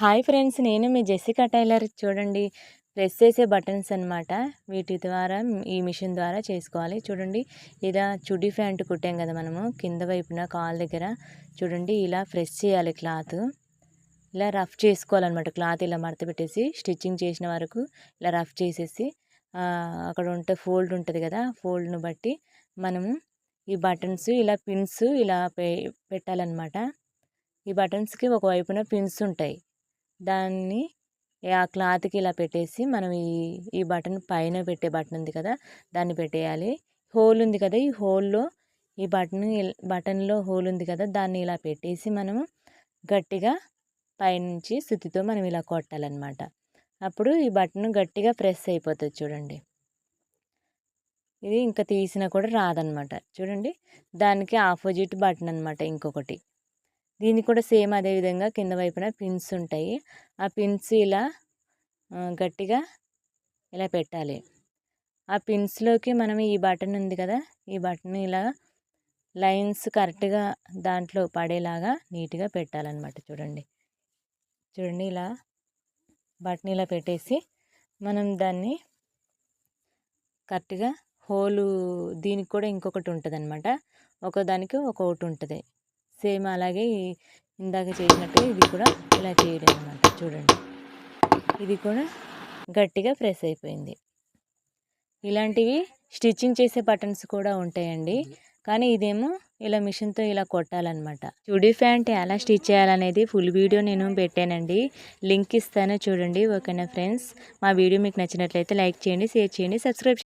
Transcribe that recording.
Hi friends, నేను మీ Jessica tailor. చూడండి, press చేసే బటన్స్ అనమాట. వీటి ద్వారా ఈ మిషన్ ద్వారా చేసుకోవాలి. చూడండి, ఇలా చుడి ప్యాంట్ కుట్టాం కదా మనము, కింద వైపున కాల్ దగ్గర చూడండి ఇలా ప్రెస్ చేయాలి. క్లాత్ ఇలా రఫ్ చేసుకోవాలన్నమాట. క్లాత్ ఇలా మడత పెట్టేసి స్టిచ్చింగ్ చేసిన వరకు ఇలా రఫ్ చేసేసి అక్కడ ఉంటే ఫోల్డ్ ఉంటుంది కదా, ఫోల్డ్ను బట్టి మనము ఈ బటన్స్ ఇలా పిన్స్ ఇలా పెట్టాలన్నమాట. ఈ బటన్స్కి ఒకవైపున పిన్స్ ఉంటాయి. దాన్ని ఆ క్లాత్కి ఇలా పెట్టేసి మనం ఈ బటన్ పైన పెట్టే బటన్ ఉంది కదా, దాన్ని పెట్టేయాలి. హోల్ ఉంది కదా, ఈ హోల్లో ఈ బటన్లో హోల్ ఉంది కదా, దాన్ని ఇలా పెట్టేసి మనము గట్టిగా పైనుంచి సుత్తితో మనం ఇలా కొట్టాలన్నమాట. అప్పుడు ఈ బటన్ గట్టిగా ప్రెస్ అయిపోతుంది. చూడండి, ఇది ఇంకా తీసినా కూడా రాదనమాట. చూడండి, దానికి ఆపోజిట్ బటన్ అనమాట ఇంకొకటి. దీనికి కూడా సేమ్ అదే విధంగా కింద వైపున పిన్స్ ఉంటాయి. ఆ పిన్స్ ఇలా గట్టిగా ఇలా పెట్టాలి. ఆ పిన్స్లోకి మనం ఈ బటన్ ఉంది కదా, ఈ బటన్ ఇలా లైన్స్ కరెక్ట్గా దాంట్లో పడేలాగా నీట్గా పెట్టాలన్నమాట. చూడండి చూడండి ఇలా బటన్ ఇలా పెట్టేసి మనం దాన్ని కరెక్ట్గా హోలు, దీనికి కూడా ఇంకొకటి ఉంటుంది అనమాట. ఒకదానికి ఒక్కొక్కటి ఉంటుంది. సేమ్ అలాగే ఇందాక చేసినట్టు ఇది కూడా ఇలా చేయడం అనమాట. చూడండి, ఇది కూడా గట్టిగా ప్రెస్ అయిపోయింది. ఇలాంటివి స్టిచ్చింగ్ చేసే బటన్స్ కూడా ఉంటాయండి, కానీ ఇదేమో ఇలా మిషన్తో ఇలా కొట్టాలన్నమాట. చుడీ ప్యాంట్ ఎలా స్టిచ్ చేయాలనేది ఫుల్ వీడియో నేను పెట్టానండి, లింక్ ఇస్తాను చూడండి. ఓకేనా ఫ్రెండ్స్, మా వీడియో మీకు నచ్చినట్లయితే లైక్ చేయండి, షేర్ చేయండి, సబ్స్క్రైబ్